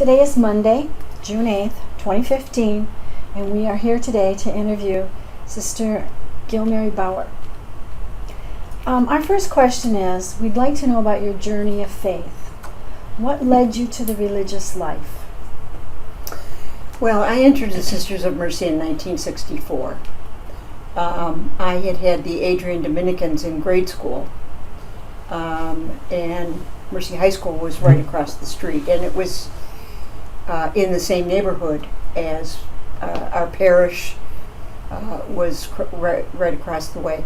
Today is Monday, June 8th, 2015, and we are here today to interview Sister Gilmary Bauer. Our first question is, we'd like to know about your journey of faith. What led you to the religious life? Well, I entered the Sisters of Mercy in 1964. I had the Adrian Dominicans in grade school, and Mercy High School was right across the street, and it was in the same neighborhood as our parish was right across the way.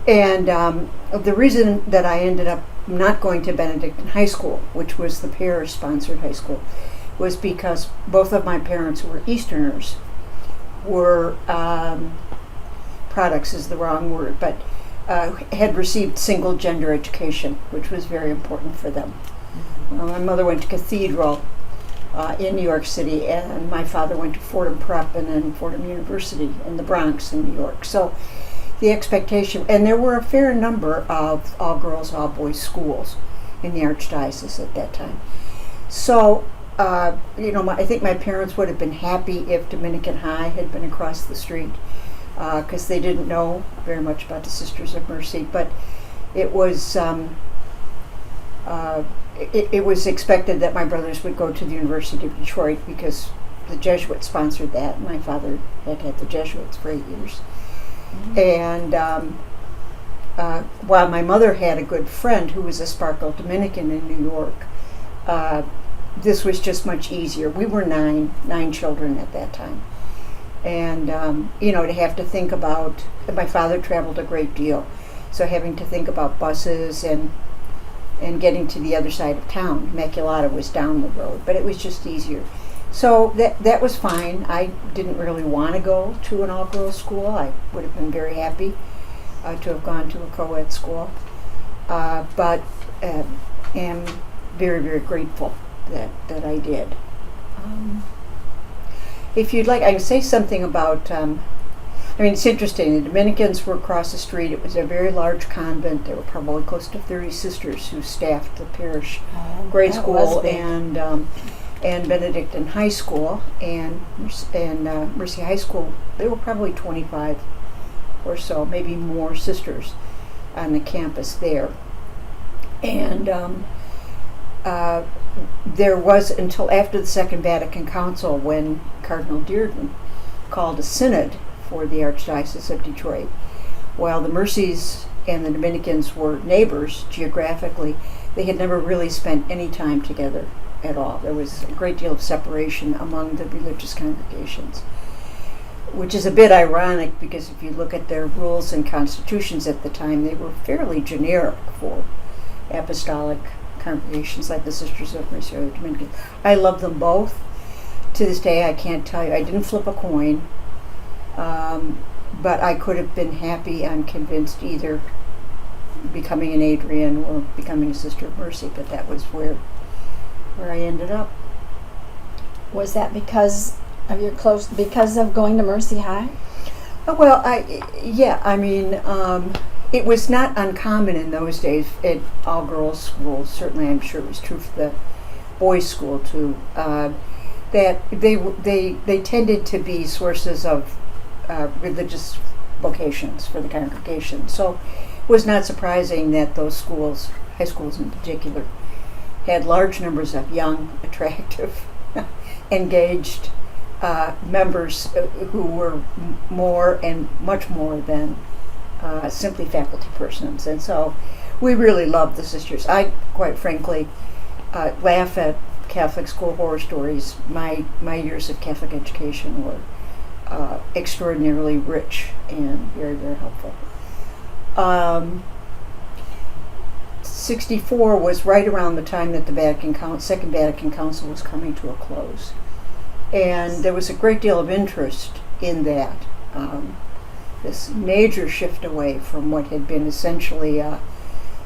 And the reason that I ended up not going to Benedictine High School, which was the parish-sponsored high school, was because both of my parents, who were Easterners, were, products is the wrong word, but had received single-gender education, which was very important for them. My mother went to Cathedral in New York City, and my father went to Fordham Prep and then Fordham University in the Bronx in New York. So the expectation, and there were a fair number of all-girls, all-boys schools in the Archdiocese at that time. So, I think my parents would have been happy if Dominican High had been across the street, because they didn't know very much about the Sisters of Mercy, but it was it was expected that my brothers would go to the University of Detroit because the Jesuits sponsored that. My father had had the Jesuits for 8 years. Mm-hmm. And while my mother had a good friend who was a Sparkle Dominican in New York, this was just much easier. We were nine children at that time. And, to have to think about, my father traveled a great deal, so having to think about buses and getting to the other side of town. Immaculata was down the road, but it was just easier. So that was fine. I didn't really want to go to an all-girls school. I would have been very happy to have gone to a co-ed school, but am very, very grateful that I did. If you'd like, I can say something about, it's interesting. The Dominicans were across the street. It was a very large convent. There were probably close to 30 sisters who staffed the parish grade school and Benedictine High School and Mercy High School. There were probably 25 or so, maybe more sisters on the campus there. And there was, until after the Second Vatican Council, when Cardinal Dearden called a synod for the Archdiocese of Detroit. While the Mercies and the Dominicans were neighbors geographically, they had never really spent any time together at all. There was a great deal of separation among the religious congregations, which is a bit ironic because if you look at their rules and constitutions at the time, they were fairly generic for apostolic congregations like the Sisters of Mercy or the Dominicans. I love them both. To this day, I can't tell you. I didn't flip a coin, but I could have been happy, I'm convinced, either becoming an Adrian or becoming a Sister of Mercy, but that was where I ended up. Was that because of going to Mercy High? Well, it was not uncommon in those days at all-girls schools. Certainly, I'm sure it was true for the boys' school too. That they tended to be sources of religious vocations for the congregation. So it was not surprising that those schools, high schools in particular, had large numbers of young, attractive, engaged members who were more and much more than simply faculty persons. And so we really loved the sisters. I, quite frankly, laugh at Catholic school horror stories. My years of Catholic education were extraordinarily rich and very, very helpful. 64 was right around the time that the Second Vatican Council was coming to a close. And there was a great deal of interest in that. This major shift away from what had been essentially a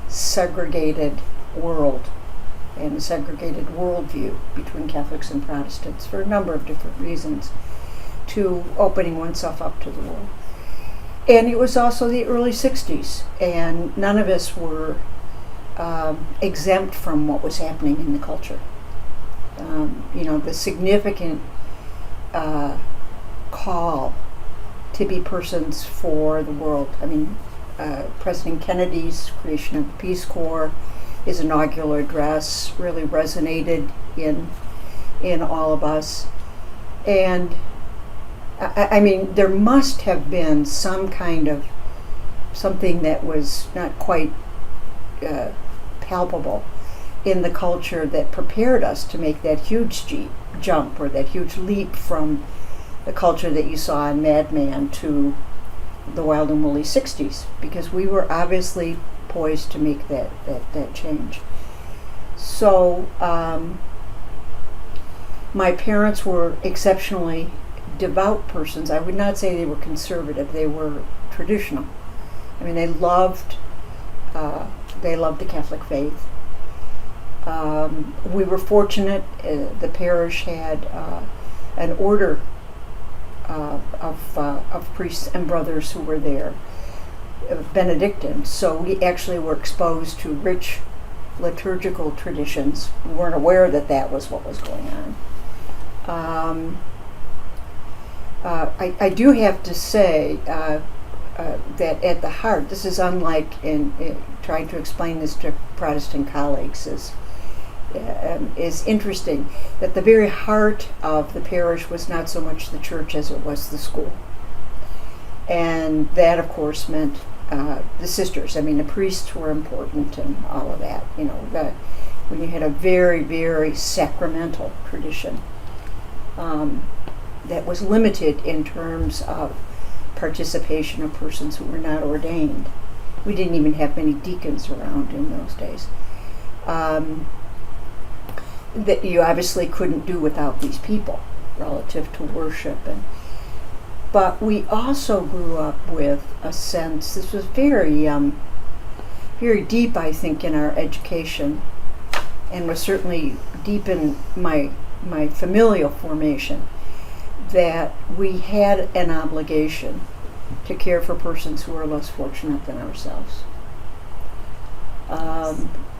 segregated world and a segregated worldview between Catholics and Protestants for a number of different reasons, to opening oneself up to the world. And it was also the early 60s, and none of us were exempt from what was happening in the culture. the significant call to be persons for the world. I mean, President Kennedy's creation of the Peace Corps, his inaugural address really resonated in all of us. And I mean, there must have been some kind of something that was not quite palpable in the culture that prepared us to make that huge jump or that huge leap from the culture that you saw in Mad Men to the Wild and Woolly 60s, because we were obviously poised to make that change. So my parents were exceptionally devout persons. I would not say they were conservative. They were traditional. I mean, they loved the Catholic faith. We were fortunate. The parish had an order of priests and brothers who were there, Benedictine. So we actually were exposed to rich liturgical traditions. We weren't aware that was what was going on. I do have to say that at the heart, this is unlike in trying to explain this to Protestant colleagues, is interesting that the very heart of the parish was not so much the church as it was the school. And that, of course, meant the sisters. I mean, the priests were important and all of that. When you had a very, very sacramental tradition that was limited in terms of participation of persons who were not ordained. We didn't even have many deacons around in those days. That you obviously couldn't do without these people relative to worship. But we also grew up with a sense, this was very, very deep, I think, in our education, and was certainly deep in my familial formation, that we had an obligation to care for persons who are less fortunate than ourselves.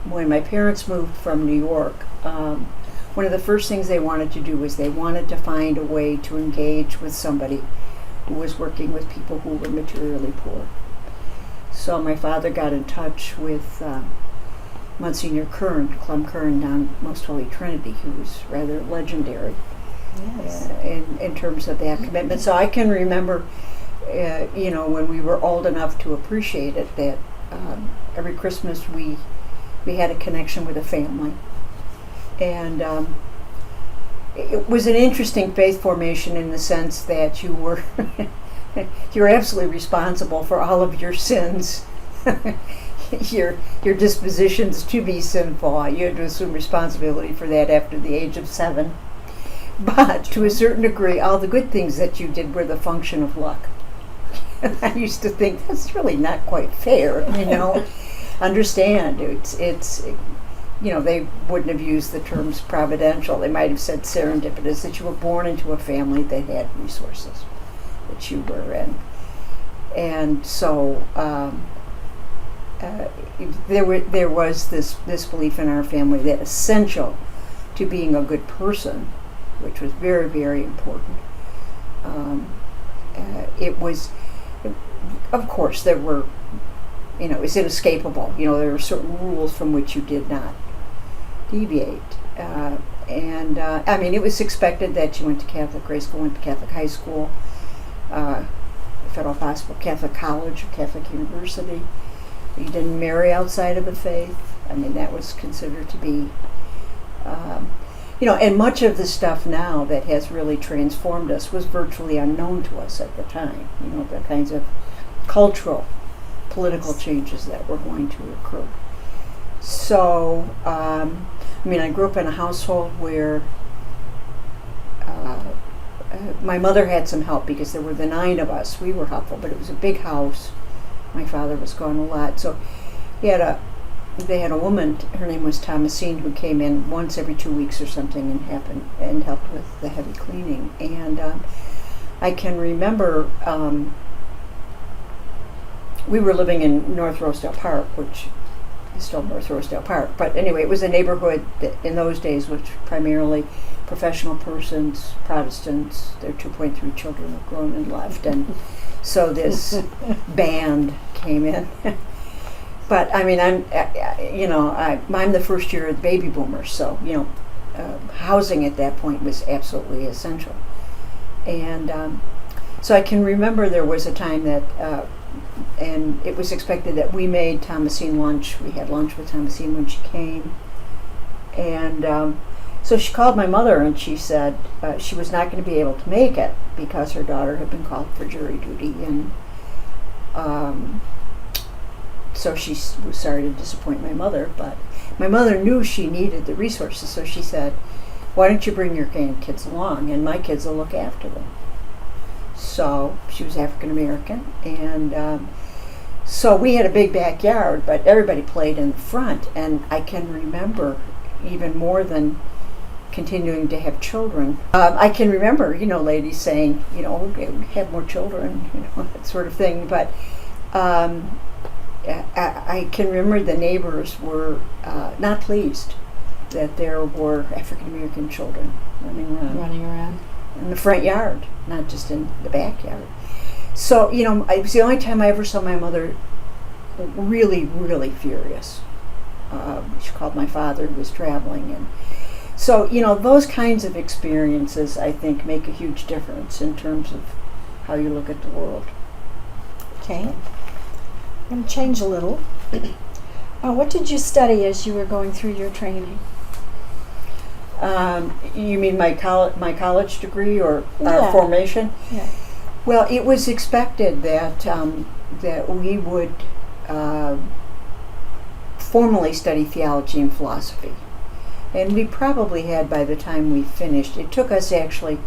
When my parents moved from New York, one of the first things they wanted to do was they wanted to find a way to engage with somebody who was working with people who were materially poor. So my father got in touch with Monsignor Clem Kern down Most Holy Trinity, who was rather legendary. Yes. In terms of that commitment. So I can remember, when we were old enough to appreciate it, that every Christmas we had a connection with a family. And it was an interesting faith formation in the sense that you were you're absolutely responsible for all of your sins, your dispositions to be sinful. You had to assume responsibility for that after the age of 7. But to a certain degree, all the good things that you did were the function of luck. And I used to think, that's really not quite fair, Understand, it's they wouldn't have used the terms providential. They might have said serendipitous, that you were born into a family that had resources that you were in. And so there was this belief in our family that essential to being a good person, which was very, very important. It was, of course, there were, it's inescapable. There were certain rules from which you did not deviate. It was expected that you went to Catholic grade school, went to Catholic high school, Federal Hospital, Catholic college, Catholic university. You didn't marry outside of the faith. That was considered to be and much of the stuff now that has really transformed us was virtually unknown to us at the time. The kinds of cultural, political changes that were going to occur. So, I grew up in a household where my mother had some help because there were the 9 of us. We were helpful, but it was a big house. My father was gone a lot. So they had a woman, her name was Thomasine, who came in once every 2 weeks or something and helped with the heavy cleaning. And I can remember we were living in North Rosedale Park, which It's still North Rosedale Park. But anyway, it was a neighborhood that in those days was primarily professional persons, Protestants. Their 2.3 children have grown and left, and so this band came in. But I mean, I'm the first year of the baby boomers, so housing at that point was absolutely essential. And so I can remember there was a time that, and it was expected that we made Thomasine lunch. We had lunch with Thomasine when she came, and so she called my mother and she said she was not going to be able to make it because her daughter had been called for jury duty, and so she was sorry to disappoint my mother, but my mother knew she needed the resources, so she said, why don't you bring your grandkids along and my kids will look after them. So she was African American, and so we had a big backyard, but everybody played in the front, and I can remember even more than continuing to have children. I can remember, ladies saying, okay, have more children, that sort of thing, but I can remember the neighbors were not pleased that there were African American children running around in the front yard, not just in the backyard. So, it was the only time I ever saw my mother really, really furious. She called my father, who was traveling, and so, those kinds of experiences, I think, make a huge difference in terms of how you look at the world. Okay. I'm going to change a little. What did you study as you were going through your training? You mean my college degree or Yeah. formation? Yeah. Well, it was expected that we would formally study theology and philosophy. And we probably had by the time we finished. It took us actually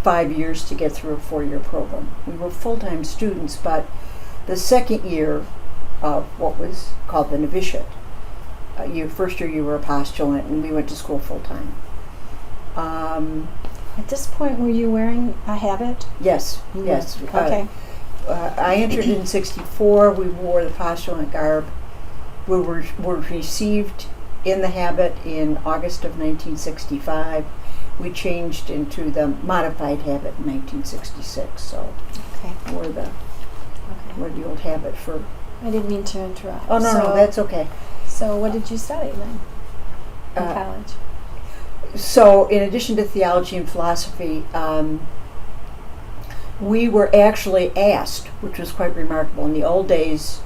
5 years to get through a 4-year program. We were full-time students, but the second year of what was called the novitiate, first year you were a postulant, and we went to school full-time. At this point, were you wearing a habit? Yes, yes. Okay. I entered in 64. We wore the postulant garb. We were received in the habit in August of 1965. We changed into the modified habit in 1966. So Okay. wore the old habit for. I didn't mean to interrupt. Oh no, that's okay. So what did you study then in college? So in addition to theology and philosophy, we were actually asked, which was quite remarkable in the old days,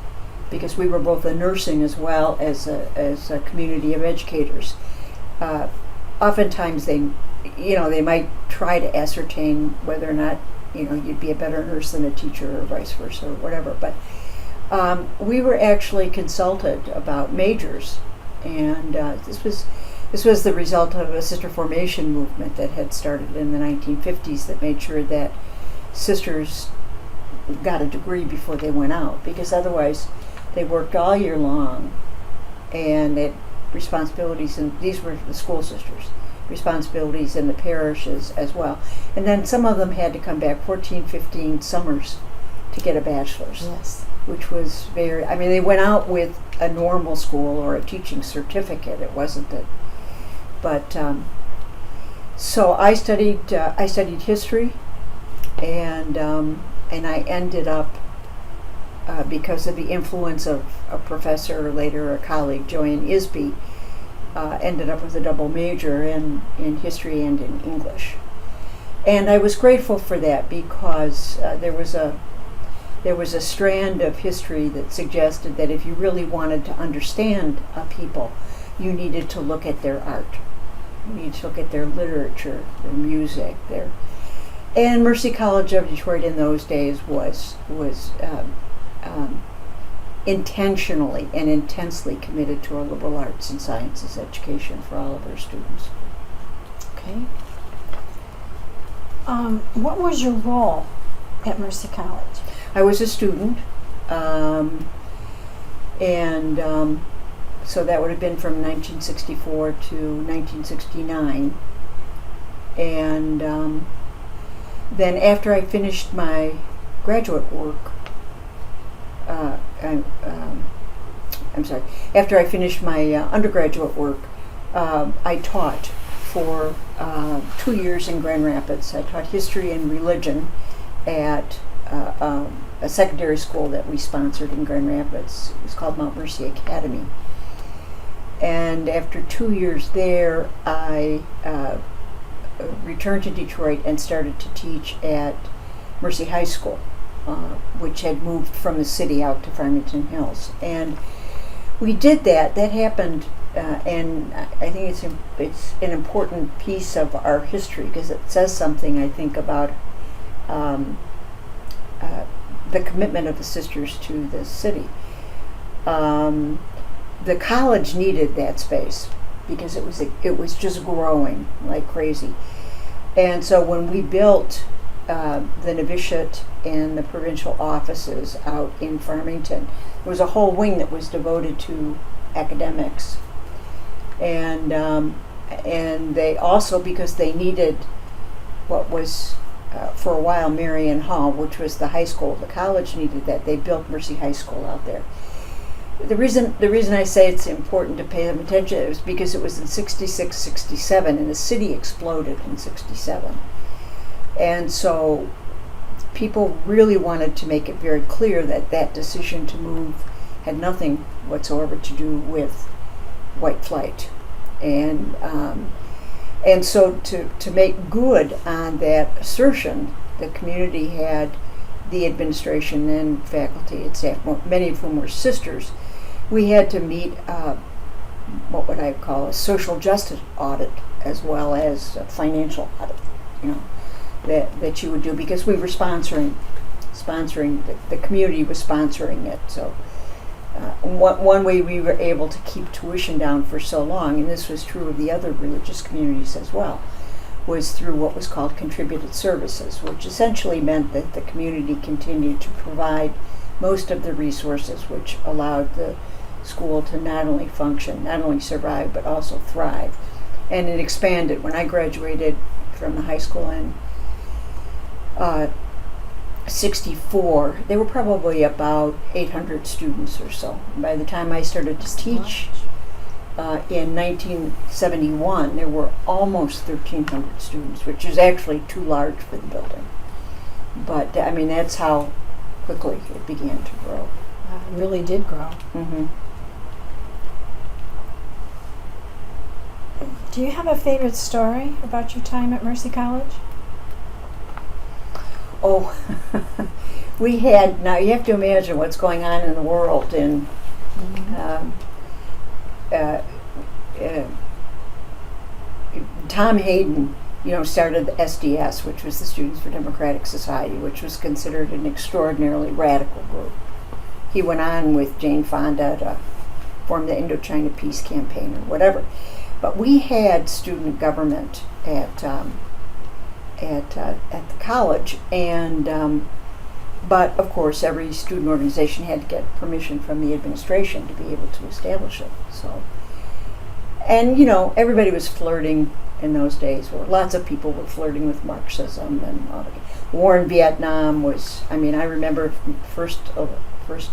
because we were both a nursing as well as a community of educators. Oftentimes they might try to ascertain whether or not you'd be a better nurse than a teacher or vice versa or whatever. But we were actually consulted about majors, and this was the result of a sister formation movement that had started in the 1950s that made sure that sisters got a degree before they went out, because otherwise they worked all year long and had responsibilities, and these were the school sisters, responsibilities in the parishes as well. And then some of them had to come back 14, 15 summers to get a bachelor's. Yes. Which was they went out with a normal school or a teaching certificate. It wasn't that. But so I studied history, and I ended up because of the influence of a professor, later a colleague, Joanne Isby, ended up with a double major in history and in English. And I was grateful for that because there was a strand of history that suggested that if you really wanted to understand a people, you needed to look at their art. You needed to look at their literature, their music, and Mercy College of Detroit in those days was intentionally and intensely committed to a liberal arts and sciences education for all of their students. Okay. What was your role at Mercy College? I was a student, and so that would have been from 1964 to 1969. And then after I finished my graduate work, after I finished my undergraduate work, I taught for 2 years in Grand Rapids. I taught history and religion at a secondary school that we sponsored in Grand Rapids. It was called Mount Mercy Academy. And after 2 years there, I returned to Detroit and started to teach at Mercy High School, which had moved from the city out to Farmington Hills. And we did that. That happened, and I think it's an important piece of our history because it says something, I think, about the commitment of the sisters to the city. The college needed that space because it was just growing like crazy. And so when we built the novitiate and the provincial offices out in Farmington, there was a whole wing that was devoted to academics. And they also, because they needed what was for a while Marion Hall, which was the high school, the college needed that. They built Mercy High School out there. The reason I say it's important to pay them attention is because it was in 66, 67, and the city exploded in 67. And so people really wanted to make it very clear that that decision to move had nothing whatsoever to do with white flight. And so to make good on that assertion, the community had the administration and faculty and staff, many of whom were sisters. We had to meet what would I call a social justice audit as well as a financial audit, that you would do because we were sponsoring the community was sponsoring it. So one way we were able to keep tuition down for so long, and this was true of the other religious communities as well, was through what was called contributed services, which essentially meant that the community continued to provide most of the resources which allowed the school to not only function, not only survive, but also thrive. And it expanded. When I graduated from the high school in 64, there were probably about 800 students or so. By the time I started to teach in 1971, there were almost 1,300 students, which is actually too large for the building. But, that's how quickly it began to grow. It really did grow. Mm-hmm. Do you have a favorite story about your time at Mercy College? Oh, we had, now you have to imagine what's going on in the world. And Tom Hayden, started the SDS, which was the Students for Democratic Society, which was considered an extraordinarily radical group. He went on with Jane Fonda to form the Indochina Peace Campaign or whatever. But we had student government at the college, and but of course every student organization had to get permission from the administration to be able to establish it. So, and everybody was flirting in those days. Well, lots of people were flirting with Marxism, and war in Vietnam was. I remember first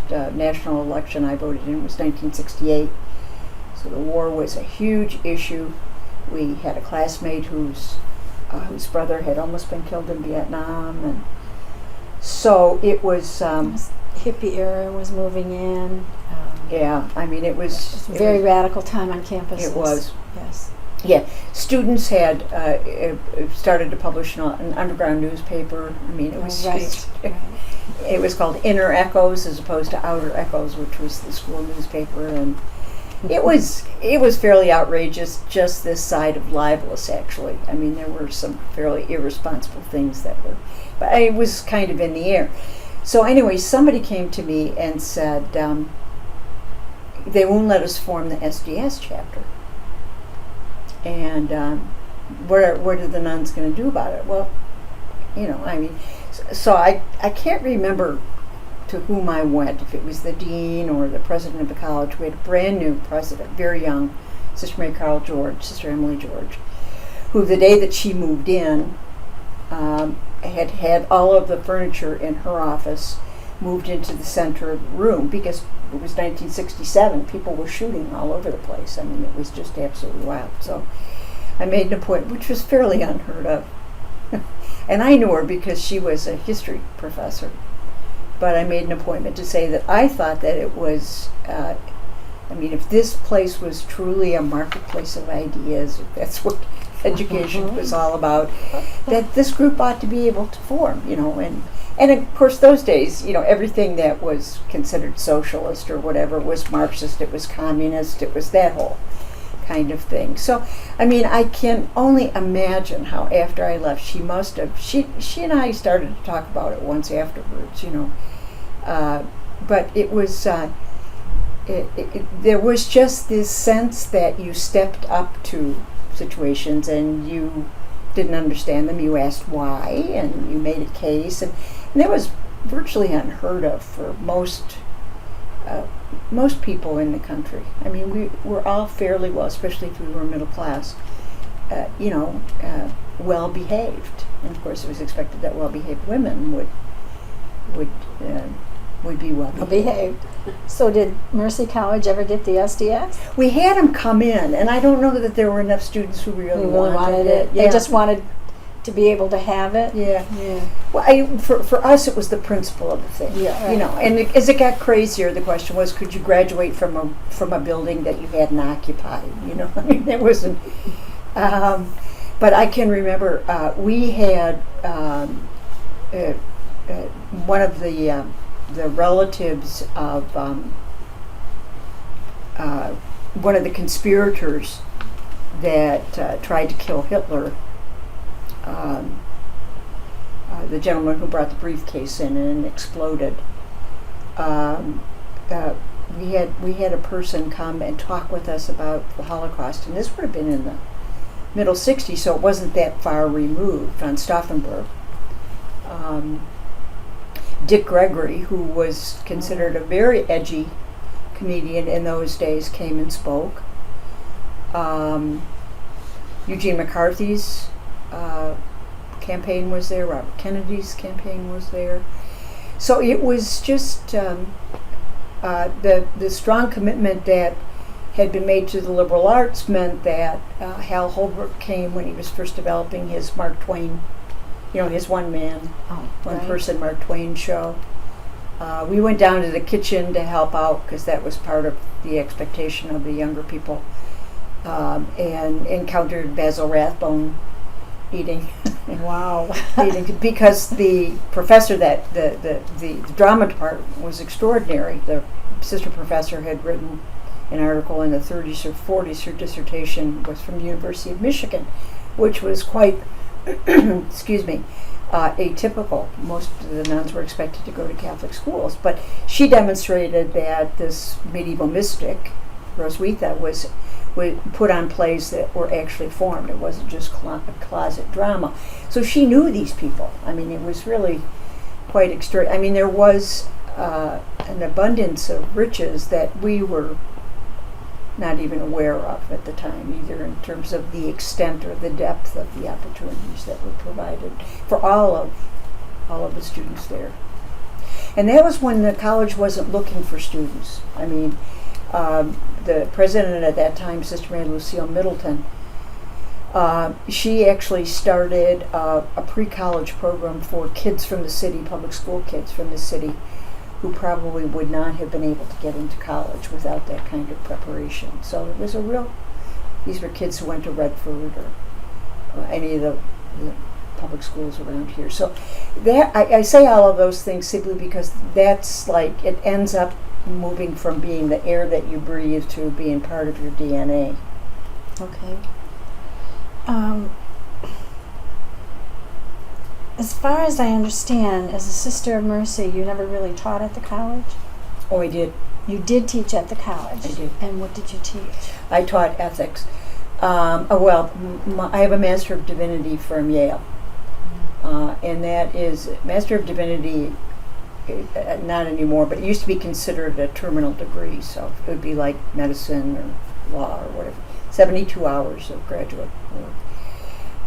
national election I voted in was 1968. So the war was a huge issue. We had a classmate whose brother had almost been killed in Vietnam, and so it was. Hippie era was moving in. It was a very radical time on campus. It was. Yes. Yeah, students had started to publish an underground newspaper. It was right. It was called Inner Echoes as opposed to Outer Echoes, which was the school newspaper, and it was fairly outrageous. Just this side of libelous, actually. There were some fairly irresponsible things that were, but it was kind of in the air. So anyway, somebody came to me and said they won't let us form the SDS chapter. And what are the nuns going to do about it? Well, so I can't remember to whom I went, if it was the dean or the president of the college. We had a brand new president, very young, Sister Emily George, who the day that she moved in had all of the furniture in her office moved into the center of the room because it was 1967. People were shooting all over the place. I mean, it was just absolutely wild. So I made an appointment, which was fairly unheard of. And I knew her because she was a history professor. But I made an appointment to say that I thought that it was, if this place was truly a marketplace of ideas, if that's what education was all about, that this group ought to be able to form, and of course those days, everything that was considered socialist or whatever was Marxist, it was communist, it was that whole kind of thing. So, I can only imagine how after I left, she and I started to talk about it once afterwards, but it was, there was just this sense that you stepped up to situations and you didn't understand them, you asked why, and you made a case, and that was virtually unheard of for most people in the country. We were all fairly well, especially if we were middle class, well behaved, and of course it was expected that well behaved women would be well behaved. So did Mercy College ever get the SDS? We had them come in, and I don't know that there were enough students who really wanted it. They just wanted to be able to have it. Yeah. Well, for us, it was the principle of the thing. Yeah. And as it got crazier, the question was, could you graduate from a building that you hadn't occupied? It wasn't. But I can remember we had one of the relatives of one of the conspirators that tried to kill Hitler, the gentleman who brought the briefcase in and exploded. We had a person come and talk with us about the Holocaust, and this would have been in the middle 60s, so it wasn't that far removed, on Stauffenberg. Dick Gregory, who was considered a very edgy comedian in those days, came and spoke. Eugene McCarthy's campaign was there. Robert Kennedy's campaign was there. So it was just the strong commitment that had been made to the liberal arts meant that Hal Holbrook came when he was first developing his Mark Twain, his one-person Mark Twain show. We went down to the kitchen to help out because that was part of the expectation of the younger people, and encountered Basil Rathbone eating. Wow. Eating, because the professor that the drama department was extraordinary. The sister professor had written an article in the 30s or 40s. Her dissertation was from the University of Michigan, which was quite atypical. Most of the nuns were expected to go to Catholic schools, but she demonstrated that this medieval mystic, Roswitha, was put on plays that were actually formed. It wasn't just closet drama. So she knew these people. It was really quite extraordinary. There was an abundance of riches that we were not even aware of at the time, either in terms of the extent or the depth of the opportunities that were provided for all of the students there. And that was when the college wasn't looking for students. The president at that time, Sister Mary Lucille Middleton, she actually started a pre-college program for kids from the city, public school kids from the city, who probably would not have been able to get into college without that kind of preparation. So it was these were kids who went to Redford or any of the public schools around here. So I say all of those things simply because that's it ends up moving from being the air that you breathe to being part of your DNA. Okay. As far as I understand, as a Sister of Mercy, you never really taught at the college? Oh, I did. You did teach at the college? I did. And what did you teach? I taught ethics. I have a Master of Divinity from Yale. And that is Master of Divinity, not anymore, but it used to be considered a terminal degree, so it would be like medicine or law or whatever. 72 hours of graduate work.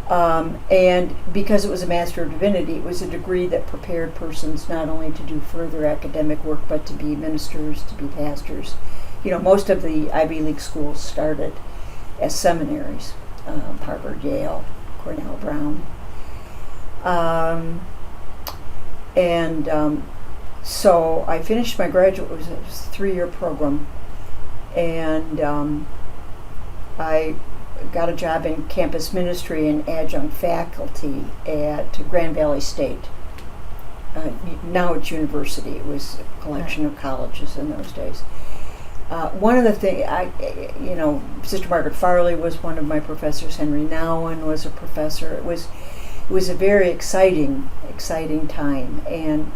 And because it was a Master of Divinity, it was a degree that prepared persons not only to do further academic work, but to be ministers, to be pastors. Most of the Ivy League schools started as seminaries, Harvard, Yale, Cornell, Brown. So I finished my graduate, it was a 3-year program, and I got a job in campus ministry and adjunct faculty at Grand Valley State. Now it's university. It was a collection of colleges in those days. One of the things, Sister Margaret Farley was one of my professors. Henry Nowen was a professor. It was a very exciting time. And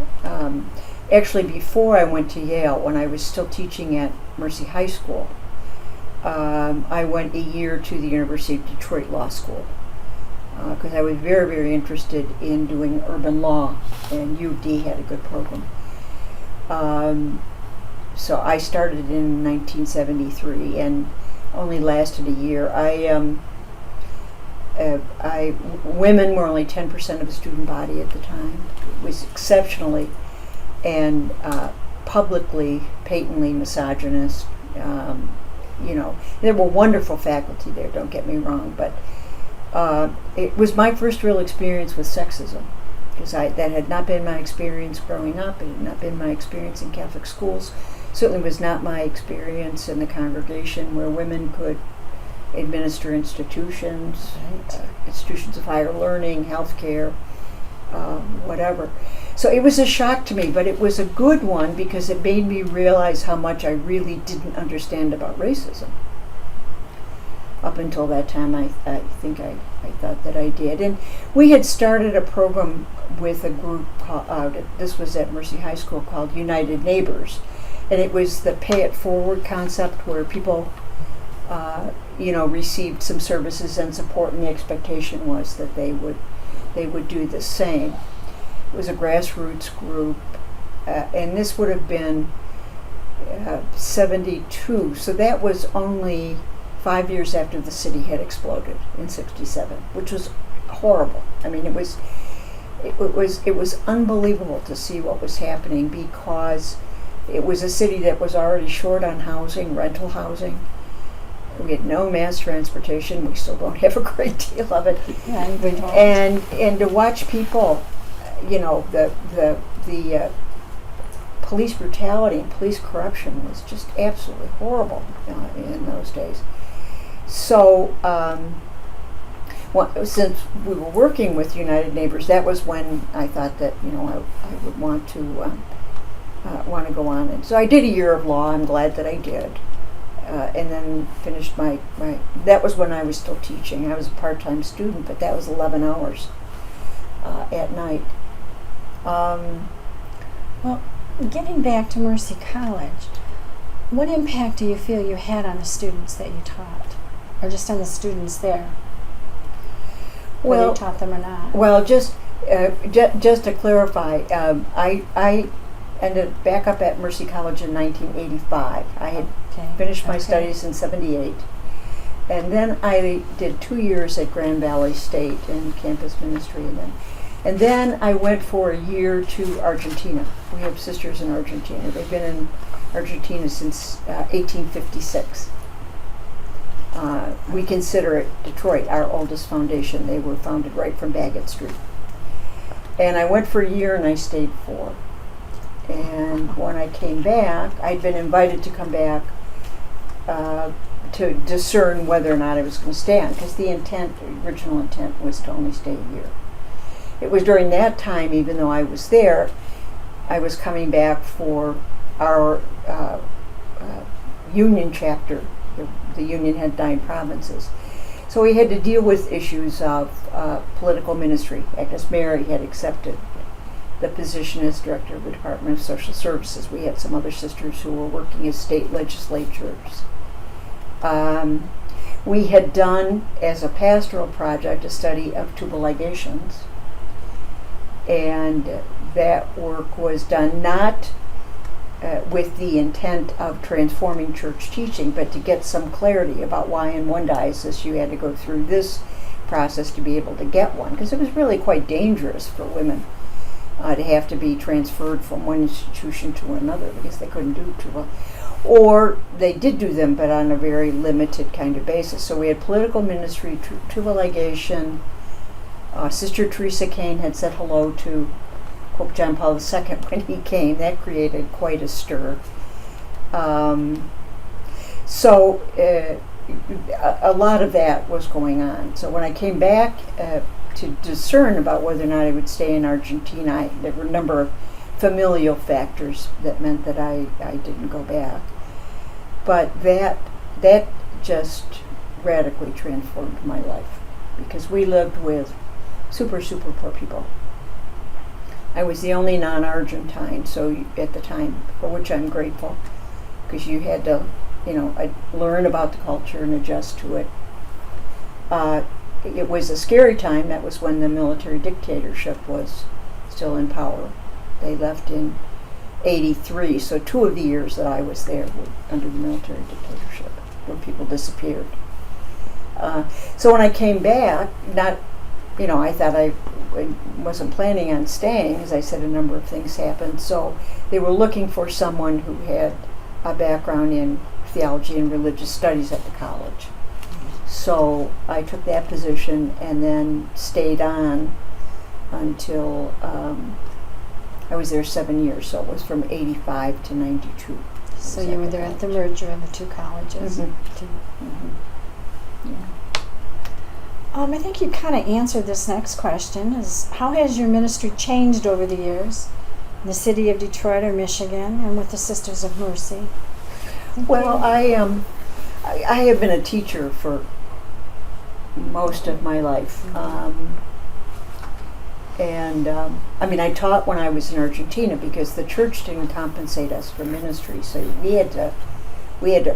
actually, before I went to Yale, when I was still teaching at Mercy High School, I went a year to the University of Detroit Law School because I was very, very interested in doing urban law, and UD had a good program. So I started in 1973 and only lasted a year. Women were only 10% of the student body at the time. It was exceptionally and publicly, patently misogynist. There were wonderful faculty there, don't get me wrong, but it was my first real experience with sexism, because that had not been my experience growing up. It had not been my experience in Catholic schools. Certainly was not my experience in the congregation where women could administer institutions, institutions of higher learning, healthcare, whatever. So it was a shock to me, but it was a good one because it made me realize how much I really didn't understand about racism. Up until that time, I think I thought that I did. And we had started a program with a group called, this was at Mercy High School, called United Neighbors. And it was the pay it forward concept where people, received some services and support, and the expectation was that they would do the same. It was a grassroots group, and this would have been 72. So that was only 5 years after the city had exploded in '67, which was horrible. I mean, it was unbelievable to see what was happening, because it was a city that was already short on housing, rental housing. We had no mass transportation. We still don't have a great deal of it. Yeah, we don't. And to watch people, the police brutality and police corruption was just absolutely horrible in those days. So since we were working with United Neighbors, that was when I thought that I would want to go on. And so I did a year of law. I'm glad that I did. And then finished my, that was when I was still teaching. I was a part-time student, but that was 11 hours at night. Well, getting back to Mercy College, what impact do you feel you had on the students that you taught, or just on the students there, whether you taught them or not? Well, just to clarify, I ended back up at Mercy College in 1985. I had finished my studies in '78, and then I did 2 years at Grand Valley State in campus ministry, and then I went for a year to Argentina. We have sisters in Argentina. They've been in Argentina since 1856. We consider it Detroit our oldest foundation. They were founded right from Bagot Street. And I went for a year and I stayed 4. And when I came back, I'd been invited to come back to discern whether or not I was going to stay on, because the original intent was to only stay a year. It was during that time, even though I was there, I was coming back for our union chapter. The union had 9 provinces. So we had to deal with issues of political ministry. Agnes Mary had accepted the position as director of the Department of Social Services. We had some other sisters who were working as state legislatures. We had done, as a pastoral project, a study of tubal ligations. And that work was done not with the intent of transforming church teaching, but to get some clarity about why in one diocese you had to go through this process to be able to get one, because it was really quite dangerous for women to have to be transferred from one institution to another because they couldn't do it too well. Or they did do them, but on a very limited kind of basis. So we had political ministry to the legation. Sister Teresa Kane had said hello to Pope John Paul II when he came. That created quite a stir. So a lot of that was going on. So when I came back to discern about whether or not I would stay in Argentina, there were a number of familial factors that meant that I didn't go back. But that just radically transformed my life, because we lived with super poor people. I was the only non-Argentine, so at the time, for which I'm grateful, because you had to, learn about the culture and adjust to it. It was a scary time. That was when the military dictatorship was still in power. They left in 83, so 2 of the years that I was there were under the military dictatorship, where people disappeared. So when I came back, I thought I wasn't planning on staying. As I said, a number of things happened. So they were looking for someone who had a background in theology and religious studies at the college. So I took that position and then stayed on until I was there 7 years. So it was from 85 to 92. So you were there at the merger of the two colleges. Yeah. I think you kind of answered this next question, is how has your ministry changed over the years in the city of Detroit or Michigan and with the Sisters of Mercy? Well, I have been a teacher for most of my life. I taught when I was in Argentina because the church didn't compensate us for ministry, so we had to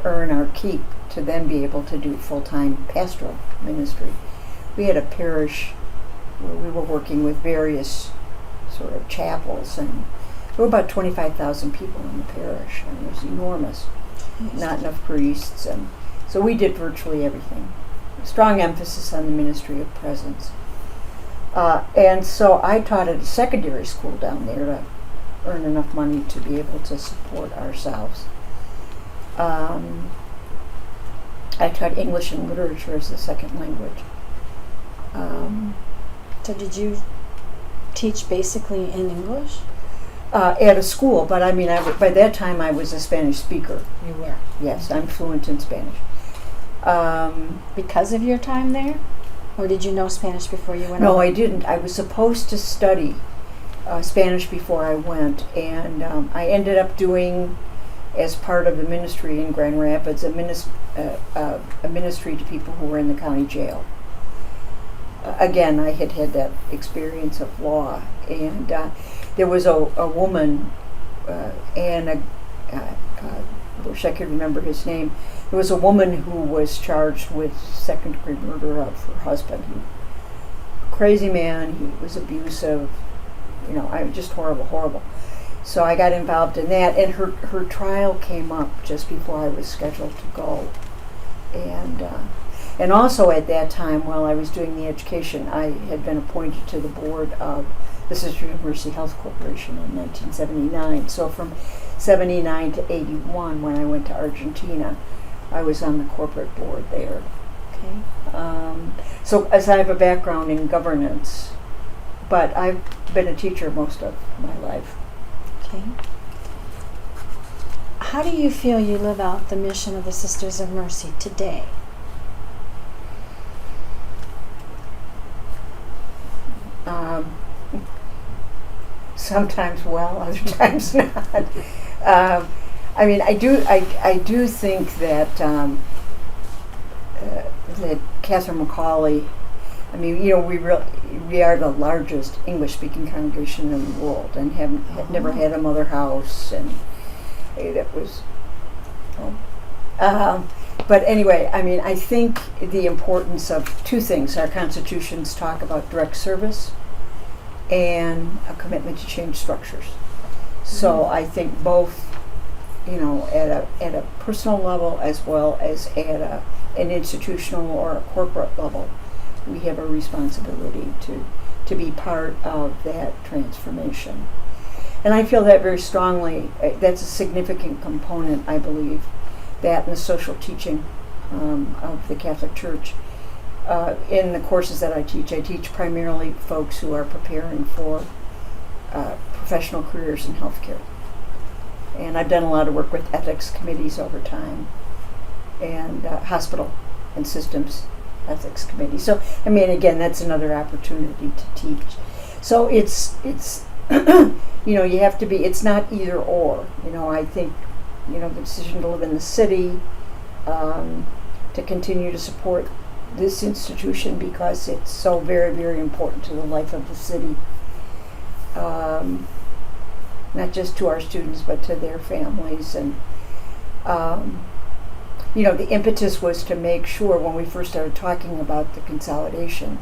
earn our keep to then be able to do full-time pastoral ministry. We had a parish where we were working with various sort of chapels, and there were about 25,000 people in the parish, and it was enormous. Not enough priests, and so we did virtually everything. Strong emphasis on the ministry of presence. And so I taught at a secondary school down there to earn enough money to be able to support ourselves. I taught English and literature as a second language. So did you teach basically in English? At a school, but by that time I was a Spanish speaker. You were? Yes, I'm fluent in Spanish. Because of your time there? Or did you know Spanish before you went? No, I didn't. I was supposed to study Spanish before I went, and I ended up doing, as part of the ministry in Grand Rapids, a ministry to people who were in the county jail. Again, I had that experience of law, and there was a woman, Anne, I wish I could remember his name. There was a woman who was charged with second-degree murder of her husband. Crazy man, he was abusive, just horrible. So I got involved in that, and her trial came up just before I was scheduled to go. And also at that time, while I was doing the education, I had been appointed to the board of the Sisters of Mercy Health Corporation in 1979. So from 79 to 81, when I went to Argentina, I was on the corporate board there. Okay. So as I have a background in governance, but I've been a teacher most of my life. Okay. How do you feel you live out the mission of the Sisters of Mercy today? Sometimes well, other times not. I do think that that Catherine McCauley. We are the largest English-speaking congregation in the world, and have never had a mother house, and that was. But anyway, I think the importance of two things. Our constitutions talk about direct service and a commitment to change structures. So I think both, at a personal level as well as at an institutional or a corporate level, we have a responsibility to be part of that transformation. And I feel that very strongly. That's a significant component, I believe, that in the social teaching of the Catholic Church. In the courses that I teach primarily folks who are preparing for professional careers in healthcare. And I've done a lot of work with ethics committees over time, and hospital and systems ethics committees. So, I mean, again, that's another opportunity to teach. So it's you have to be, it's not either or. I think, the decision to live in the city, to continue to support this institution because it's so very, very important to the life of the city. Not just to our students, but to their families. And, the impetus was to make sure when we first started talking about the consolidation,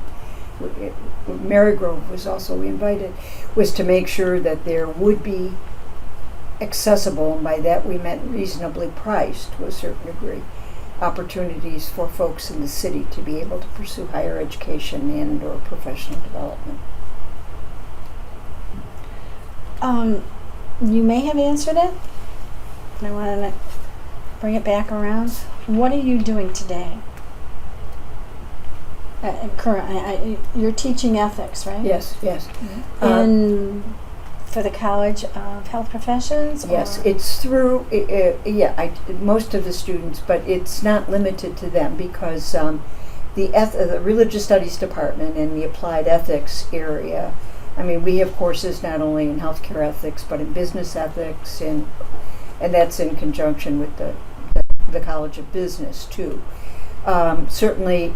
Marygrove was also invited, was to make sure that there would be accessible, and by that we meant reasonably priced to a certain degree, opportunities for folks in the city to be able to pursue higher education and or professional development. You may have answered it, but I want to bring it back around. What are you doing today? You're teaching ethics, right? Yes. And for the College of Health Professions? Yes, it's through, most of the students, but it's not limited to them because the Religious Studies Department and the Applied Ethics area, I mean, we have courses not only in healthcare ethics, but in business ethics, and that's in conjunction with the College of Business, too. Certainly,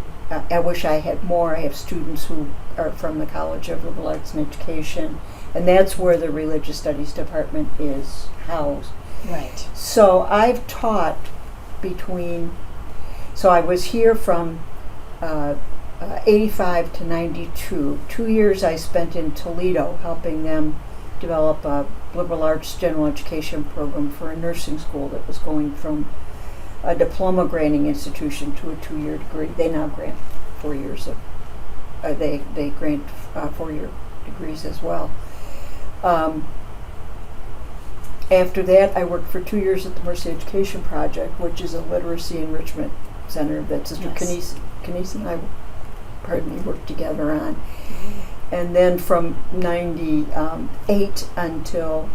I wish I had more. I have students who are from the College of Liberal Arts and Education, and that's where the Religious Studies Department is housed. Right. So I've taught so I was here from 85 to 92. 2 years I spent in Toledo helping them develop a liberal arts general education program for a nursing school that was going from a diploma granting institution to a 2-year degree. They now grant 4 years of, they grant 4-year degrees as well. After that, I worked for 2 years at the Mercy Education Project, which is a literacy enrichment center that Sister Kenise and I worked together on. Mm-hmm. And then from 98 until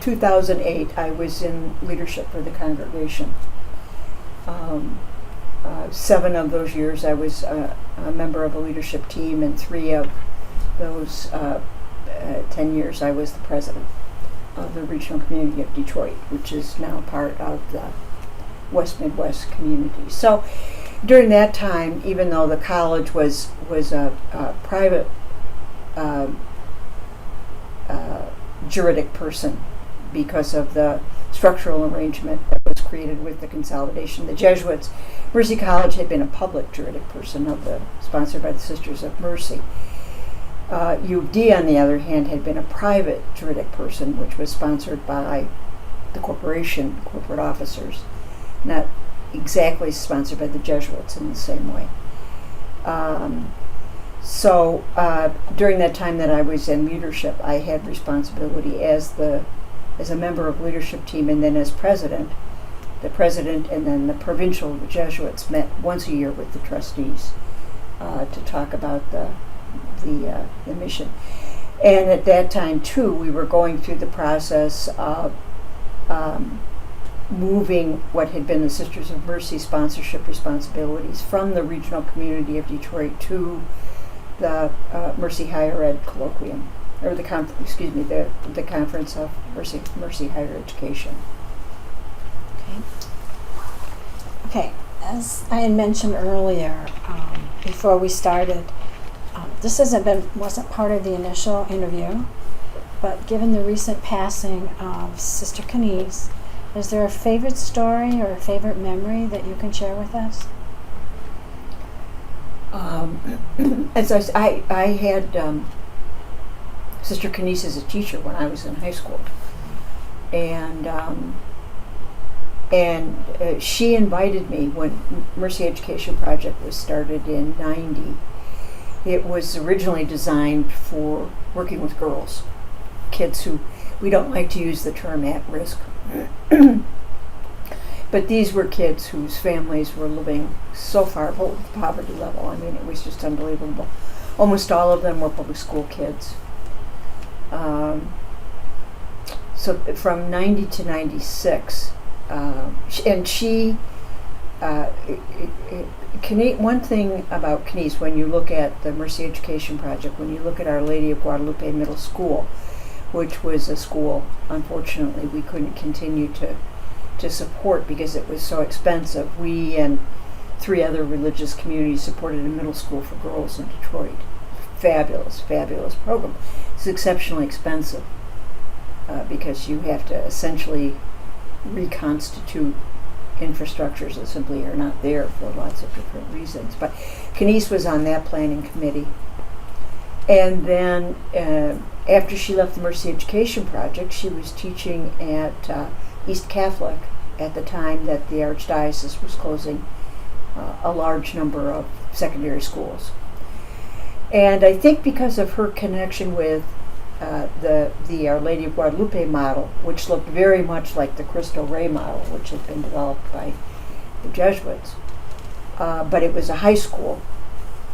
2008, I was in leadership for the congregation. 7 of those years I was a member of a leadership team, and 3 of those 10 years I was the president of the Regional Community of Detroit, which is now part of the West Midwest community. So during that time, even though the college was a private juridic person because of the structural arrangement that was created with the consolidation, the Jesuits, Mercy College had been a public juridic person sponsored by the Sisters of Mercy. U of D, on the other hand, had been a private juridic person, which was sponsored by the corporation, corporate officers, not exactly sponsored by the Jesuits in the same way. So during that time that I was in leadership, I had responsibility as a member of leadership team, and then as president. The president and then the provincial Jesuits met once a year with the trustees to talk about the mission. And at that time, too, we were going through the process of moving what had been the Sisters of Mercy sponsorship responsibilities from the Regional Community of Detroit to the Mercy Higher Ed Colloquium, or the Conference of Mercy Higher Education. Okay. As I had mentioned earlier, before we started, this wasn't part of the initial interview, but given the recent passing of Sister Kenise, is there a favorite story or a favorite memory that you can share with us? As I had Sister Kenise as a teacher when I was in high school, and she invited me when Mercy Education Project was started in '90. It was originally designed for working with girls, kids who, we don't like to use the term at risk, but these were kids whose families were living so far below the poverty level. I mean, it was just unbelievable. Almost all of them were public school kids. So from 90 to 96, and she, one thing about Kenise, when you look at the Mercy Education Project, when you look at Our Lady of Guadalupe Middle School, which was a school, unfortunately, we couldn't continue to support because it was so expensive. We and 3 other religious communities supported a middle school for girls in Detroit. Fabulous, fabulous program. It's exceptionally expensive because you have to essentially reconstitute infrastructures that simply are not there for lots of different reasons. But Kenise was on that planning committee. And then after she left the Mercy Education Project, she was teaching at East Catholic at the time that the Archdiocese was closing a large number of secondary schools. And I think because of her connection with the Our Lady of Guadalupe model, which looked very much like the Cristo Rey model, which had been developed by the Jesuits, but it was a high school,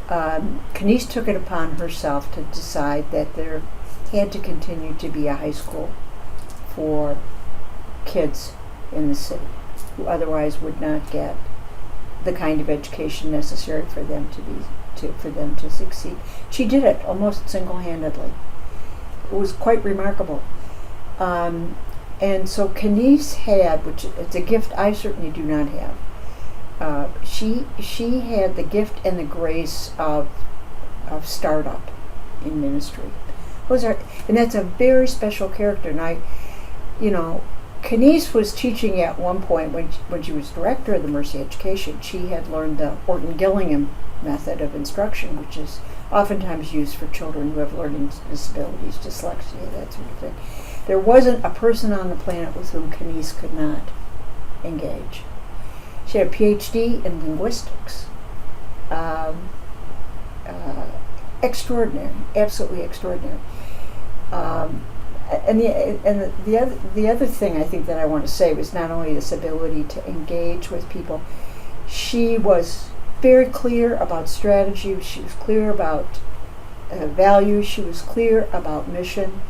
Kenise took it upon herself to decide that there had to continue to be a high school for kids in the city who otherwise would not get the kind of education necessary for them to succeed. She did it almost single-handedly. It was quite remarkable. And so Kenise had, which it's a gift I certainly do not have, she had the gift and the grace of startup in ministry. And that's a very special character. And Kenise was teaching at one point when she was director of the Mercy Education. She had learned the Orton-Gillingham method of instruction, which is oftentimes used for children who have learning disabilities, dyslexia, that sort of thing. There wasn't a person on the planet with whom Kenise could not engage. She had a PhD in linguistics. Extraordinary, absolutely extraordinary. And the other thing I think that I want to say was not only this ability to engage with people, she was very clear about strategy, she was clear about values, she was clear about mission,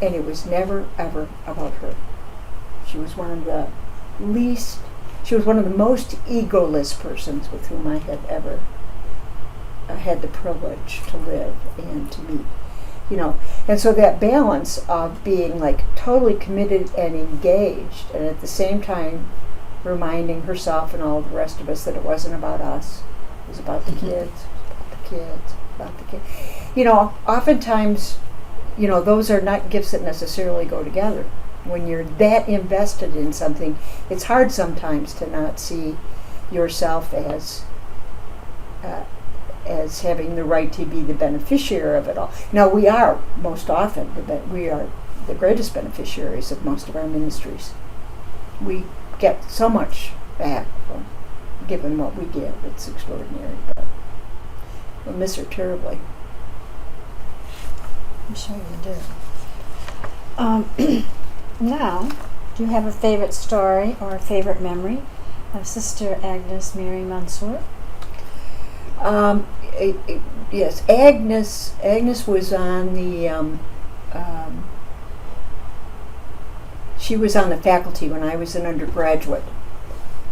and it was never, ever about her. She was one of the most egoless persons with whom I have ever had the privilege to live and to meet. And so that balance of being like totally committed and engaged, and at the same time reminding herself and all the rest of us that it wasn't about us, it was about the kids, about the kids. Oftentimes, those are not gifts that necessarily go together. When you're that invested in something, it's hard sometimes to not see yourself as having the right to be the beneficiary of it all. Now, we are most often we are the greatest beneficiaries of most of our ministries. We get so much back from given what we give. It's extraordinary, but we'll miss her terribly. I'm sure you do. Now, do you have a favorite story or a favorite memory of Sister Agnes Mary Mansour? Yes, Agnes was on the she was on the faculty when I was an undergraduate,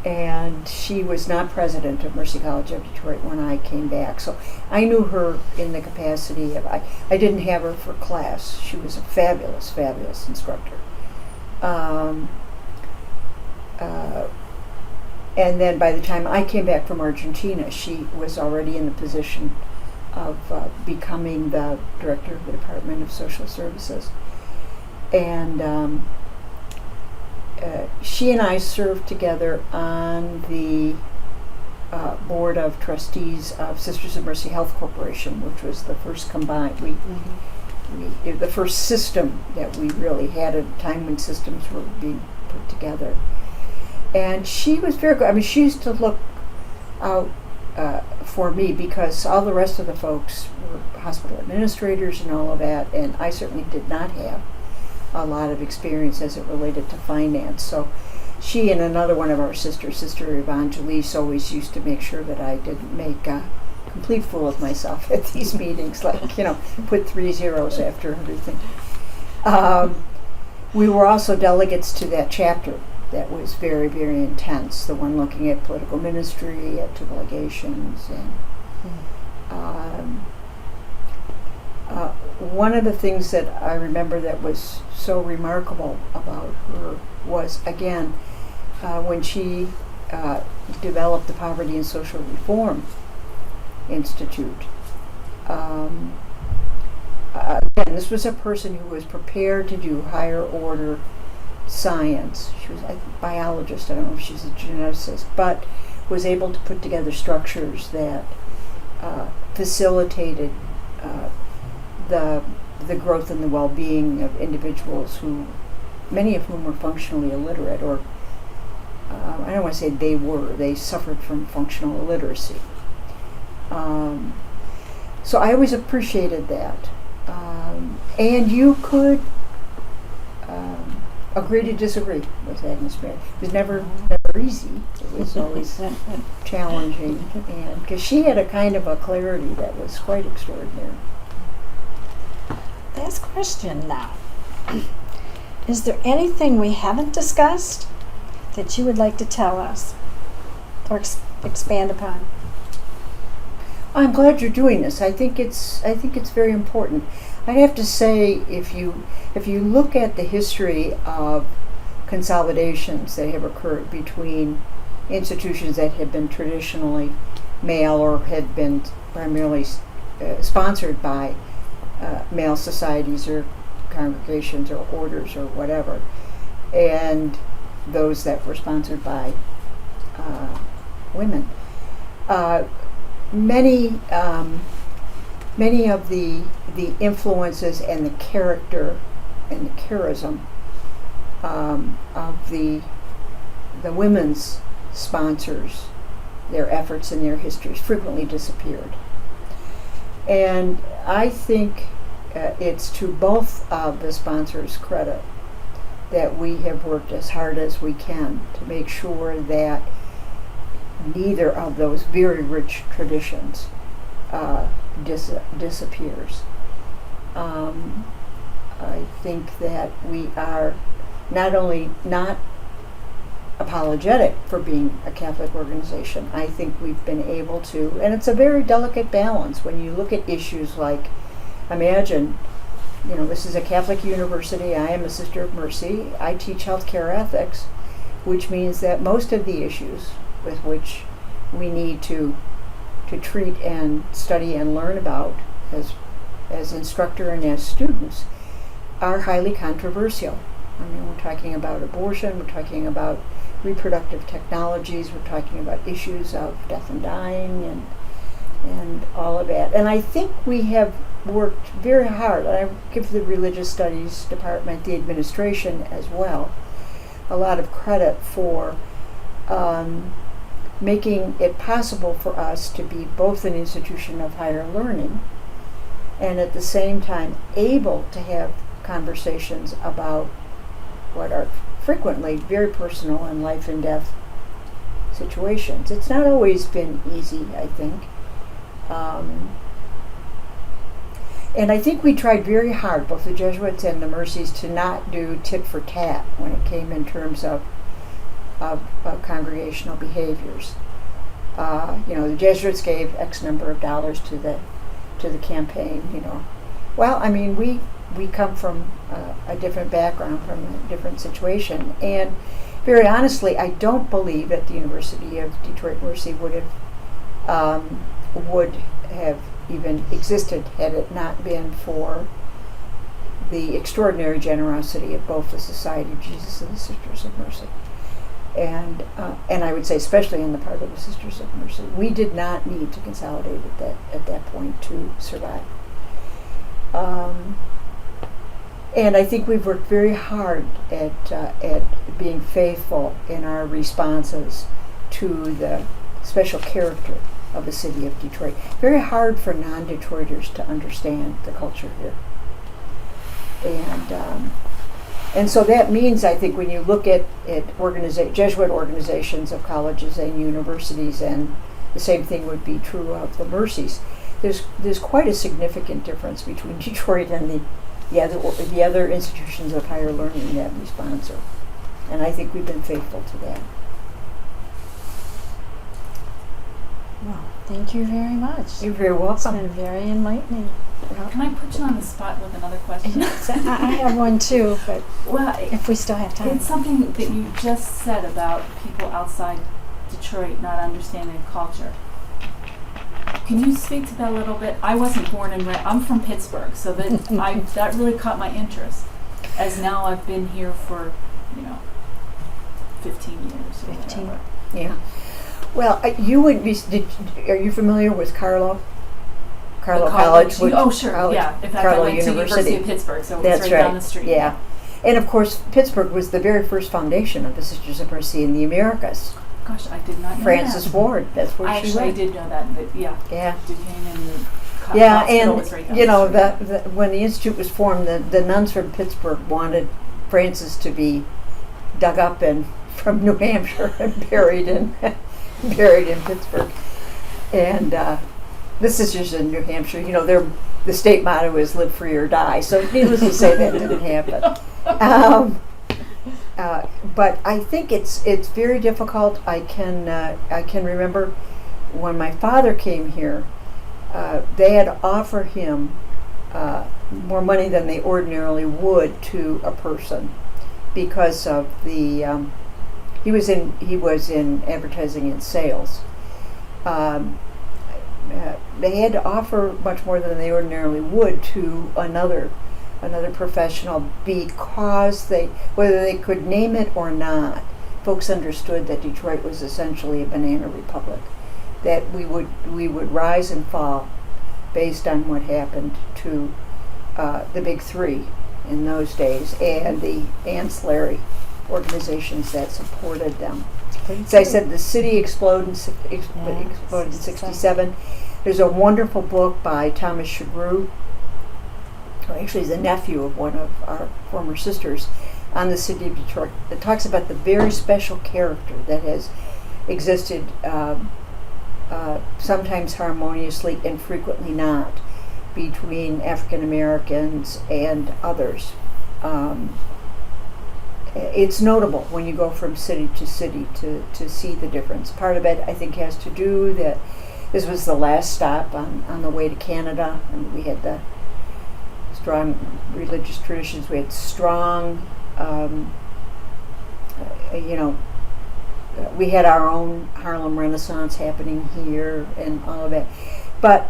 and she was not president of Mercy College of Detroit when I came back. So I knew her in the capacity of, I didn't have her for class. She was a fabulous, fabulous instructor. And then by the time I came back from Argentina, she was already in the position of becoming the director of the Department of Social Services. And she and I served together on the board of trustees of Sisters of Mercy Health Corporation, which was the first combined, the first system that we really had at a time when systems were being put together. And she was very good. I mean, she used to look out for me, because all the rest of the folks were hospital administrators and all of that, and I certainly did not have a lot of experience as it related to finance. So she and another one of our sisters, Sister Evangelise, always used to make sure that I didn't make a complete fool of myself at these meetings, like, put 3 zeros after everything. We were also delegates to that chapter that was very, very intense, the one looking at political ministry, at legations, and one of the things that I remember that was so remarkable about her was, again, when she developed the Poverty and Social Reform Institute. Again, this was a person who was prepared to do higher order science. She was a biologist, I don't know if she's a geneticist, but was able to put together structures that facilitated the growth and the well-being of individuals who, many of whom were functionally illiterate, or I don't want to say they suffered from functional illiteracy. So I always appreciated that. And you could agree to disagree with Agnes Mary. It was never easy. It was always challenging, and because she had a kind of a clarity that was quite extraordinary. Last question now. Is there anything we haven't discussed that you would like to tell us or expand upon? I'm glad you're doing this. I think it's very important. I have to say, if you look at the history of consolidations that have occurred between institutions that have been traditionally male or had been primarily sponsored by male societies or congregations or orders or whatever, and those that were sponsored by women, many of the influences and the character and the charism of the women's sponsors, their efforts and their histories frequently disappeared. And I think it's to both of the sponsors' credit that we have worked as hard as we can to make sure that neither of those very rich traditions disappears. I think that we are not only not apologetic for being a Catholic organization, I think we've been able to, and it's a very delicate balance when you look at issues like, imagine, this is a Catholic university, I am a Sister of Mercy, I teach healthcare ethics, which means that most of the issues with which we need to treat and study and learn about as instructor and as students are highly controversial. I mean, we're talking about abortion, we're talking about reproductive technologies, we're talking about issues of death and dying and all of that. And I think we have worked very hard. I give the Religious Studies Department, the administration as well, a lot of credit for making it possible for us to be both an institution of higher learning and at the same time able to have conversations about what are frequently very personal and life and death situations. It's not always been easy, I think. And I think we tried very hard, both the Jesuits and the Mercies, to not do tit for tat when it came in terms of congregational behaviors. The Jesuits gave X number of dollars to the campaign. Well, I mean, we come from a different background, from a different situation, and very honestly, I don't believe that the University of Detroit Mercy would have even existed had it not been for the extraordinary generosity of both the Society of Jesus and the Sisters of Mercy. And I would say especially on the part of the Sisters of Mercy, we did not need to consolidate at that point to survive. And I think we've worked very hard at being faithful in our responses to the special character of the city of Detroit. Very hard for non-Detroiters to understand the culture here. And so that means, I think, when you look at Jesuit organizations of colleges and universities, and the same thing would be true of the Mercies, there's quite a significant difference between Detroit and the other institutions of higher learning that we sponsor. And I think we've been faithful to that. Well, thank you very much. You're very It's welcome. been very enlightening. Can I put you on the spot with another question? I have one too, but Well, if we still have time. it's something that you just said about people outside Detroit not understanding culture. Can you speak to that a little bit? I wasn't born and raised. I'm from Pittsburgh, so that really caught my interest. As now I've been here for 15 years. Or 15. whatever. Yeah. Well, you would be. Are you familiar with Carlo? Carlo The College. which- Oh, sure. College, Yeah. In fact, Carlo I went to University of Pittsburgh, so That's it's right down right. the street. Yeah. And of course, Pittsburgh was the very first foundation of the Sisters of Mercy in the Americas. Gosh, I did not know Frances that. Ward. That's where I she actually went. did know that. But yeah. Yeah. Duquesne and the Yeah, hospital and was right down you know the street. when the institute was formed, the nuns from Pittsburgh wanted Frances to be dug up and from New Hampshire and buried in Pittsburgh. And the sisters in New Hampshire, the state motto is "Live free or die." So needless to say, that didn't happen. But I think it's very difficult. I can remember when my father came here. They had offered him more money than they ordinarily would to a person because of the he was in advertising and sales. They had to offer much more than they ordinarily would to another professional because whether they could name it or not, folks understood that Detroit was essentially a banana republic. That we would rise and fall based on what happened to the big three in those days and the ancillary organizations that supported them. As I said, the city exploded in 1967. There's a wonderful book by Thomas Shagrew, who actually is a nephew of one of our former sisters, on the city of Detroit that talks about the very special character that has existed sometimes harmoniously and frequently not between African Americans and others. It's notable when you go from city to city to see the difference. Part of it, I think, has to do that this was the last stop on the way to Canada, and we had the strong religious traditions. We had strong, we had our own Harlem Renaissance happening here and all of that. But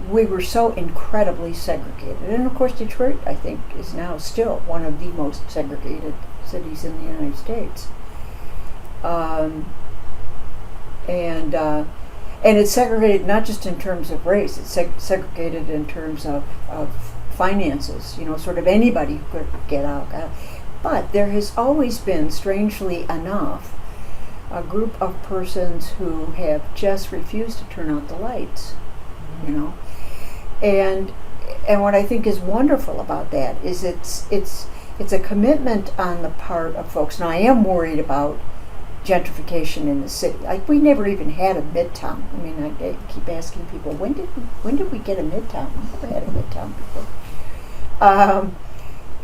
we were so incredibly segregated. And of course, Detroit, I think, is now still one of the most segregated cities in the United States. And it's segregated not just in terms of race, it's segregated in terms of finances, sort of anybody who could get out. But there has always been, strangely enough, a group of persons who have just refused to turn out the lights, And what I think is wonderful about that is it's a commitment on the part of folks. Now, I am worried about gentrification in the city. Like, we never even had a midtown. I mean, I keep asking people, when did we get a midtown? We never had a midtown before.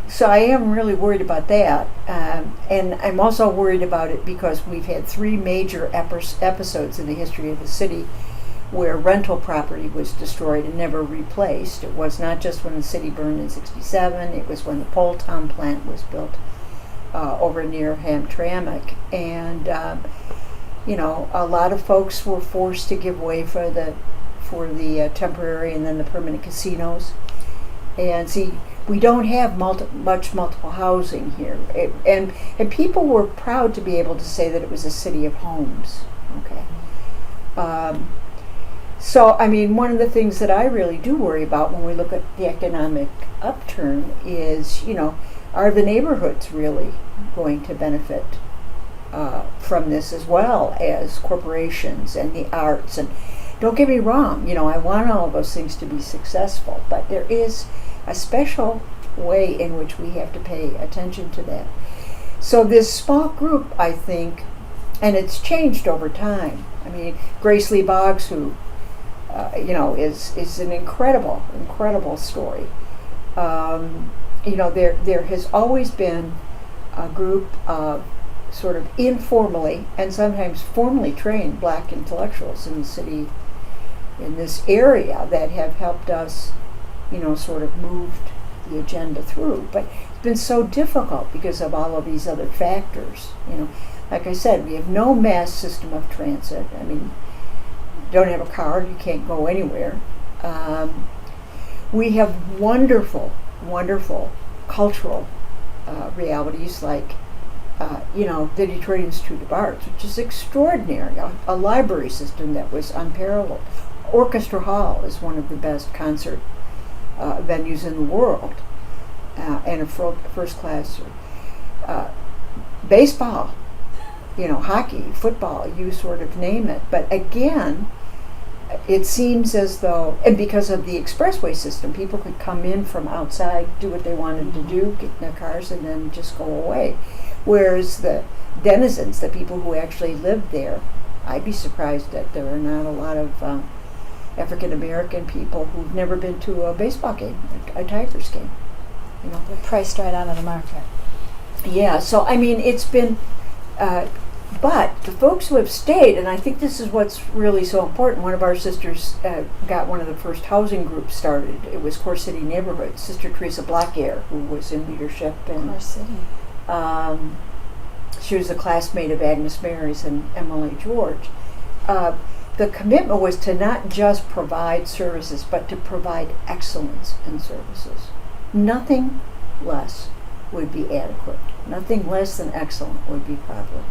So I am really worried about that. And I'm also worried about it because we've had three major episodes in the history of the city where rental property was destroyed and never replaced. It was not just when the city burned in '67, it was when the Poletown plant was built over near Hamtramck. And, a lot of folks were forced to give way for the temporary and then the permanent casinos. And see, we don't have much multiple housing here. And people were proud to be able to say that it was a city of homes. Okay. So, I mean, one of the things that I really do worry about when we look at the economic upturn is, are the neighborhoods really going to benefit from this as well as corporations and the arts? And don't get me wrong, I want all of those things to be successful, but there is a special way in which we have to pay attention to that. So this small group, I think, and it's changed over time. I mean, Grace Lee Boggs, who is an incredible story. There has always been a group of sort of informally and sometimes formally trained black intellectuals in the city, in this area, that have helped us, sort of moved the agenda through. But it's been so difficult because of all of these other factors. Like I said, we have no mass system of transit. I mean, don't have a car, you can't go anywhere. We have wonderful cultural realities like, the Detroit Institute of Arts, which is extraordinary, a library system that was unparalleled. Orchestra Hall is one of the best concert venues in the world, and a first class. Baseball, hockey, football, you sort of name it. But again, it seems as though, and because of the expressway system, people could come in from outside, do what they wanted to do, get in their cars, and then just go away. Whereas the denizens, the people who actually lived there, I'd be surprised that there are not a lot of African American people who've never been to a baseball game, a Tigers game. They're priced right out of the market. Yeah, so I mean, it's been, but the folks who have stayed, and I think this is what's really so important. One of our sisters got one of the first housing groups started. It was Core City Neighborhoods. Sister Teresa Blackare, who was in leadership in Core City. She was a classmate of Agnes Mary's and Emily George. The commitment was to not just provide services, but to provide excellence in services. Nothing less would be adequate. Nothing less than excellent would be proper.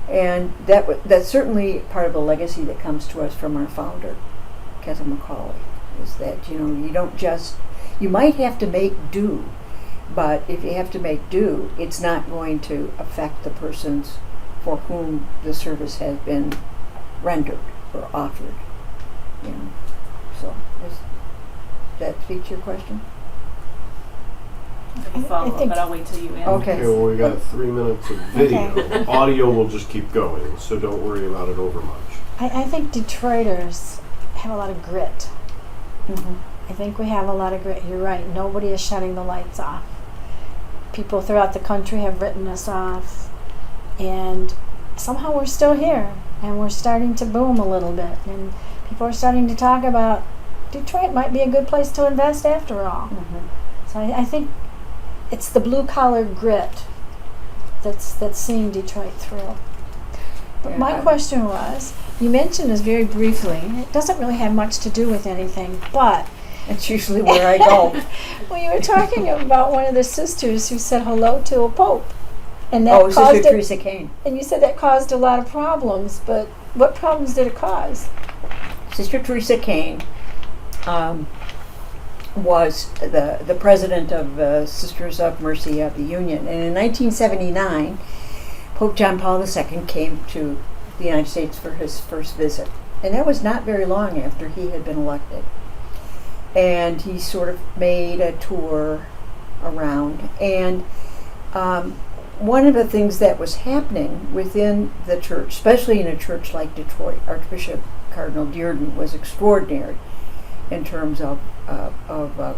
And that's certainly part of a legacy that comes to us from our founder, Kethel McCauley, is that, you might have to make do, but if you have to make do, it's not going to affect the persons for whom the service has been rendered or offered. So does that speak to your question? I have a follow-up, but I'll wait till you answer. Okay. Well, we got 3 minutes of video. Okay. Audio will just keep going, so don't worry about it over much. I think Detroiters have a lot of grit. Mm-hmm. I think we have a lot of grit. You're right. Nobody is shutting the lights off. People throughout the country have written us off, and somehow we're still here, and we're starting to boom a little bit, and people are starting to talk about Detroit might be a good place to invest after all. Mm-hmm. So I think it's the blue-collar grit that's seeing Detroit through. But Yeah, my question was, you mentioned this very briefly. It doesn't really have much to do with anything, but That's usually where I go. well, you were talking about one of the sisters who said hello to a pope, and that Oh, caused Sister it, Teresa Kane. and you said that caused a lot of problems. But what problems did it cause? Sister Teresa Kane was the president of Sisters of Mercy of the Union. And in 1979, Pope John Paul II came to the United States for his first visit. And that was not very long after he had been elected. And he sort of made a tour around. And one of the things that was happening within the church, especially in a church like Detroit, Archbishop Cardinal Dearden was extraordinary in terms of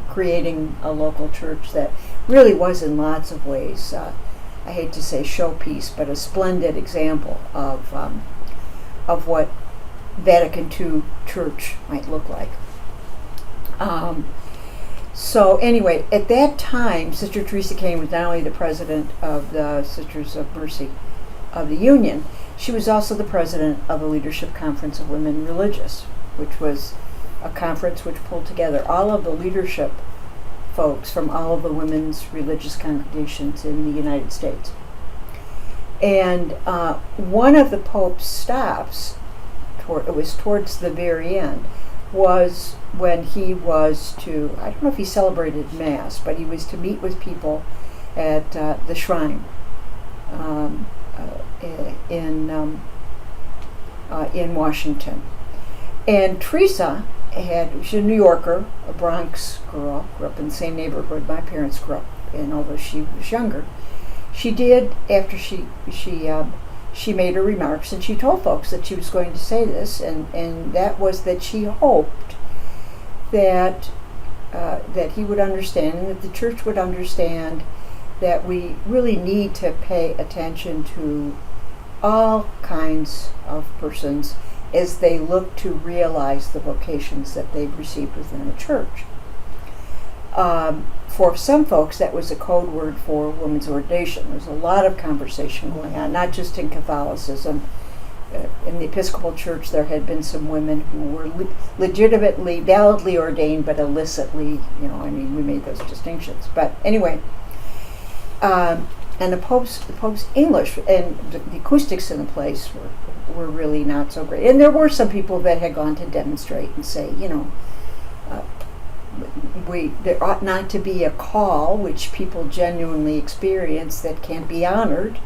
creating a local church that really was in lots of ways, I hate to say showpiece, but a splendid example of what Vatican II church might look like. So anyway, at that time, Sister Teresa Kane was not only the president of the Sisters of Mercy of the Union, she was also the president of the Leadership Conference of Women Religious, which was a conference which pulled together all of the leadership folks from all of the women's religious congregations in the United States. And one of the Pope's stops, it was towards the very end, was when he was to, I don't know if he celebrated Mass, but he was to meet with people at the shrine in Washington. And Teresa she's a New Yorker, a Bronx girl, grew up in the same neighborhood my parents grew up in, although she was younger. She did, after she made her remarks, and she told folks that she was going to say this, and that was that she hoped that he would understand, and that the church would understand, that we really need to pay attention to all kinds of persons as they look to realize the vocations that they've received within the church. For some folks, that was a code word for women's ordination. There's a lot of conversation going on, not just in Catholicism. In the Episcopal Church, there had been some women who were legitimately, validly ordained, but illicitly, we made those distinctions. But anyway, and the Pope's English and the acoustics in the place were really not so great. And there were some people that had gone to demonstrate and say, there ought not to be a call which people genuinely experience that can't be honored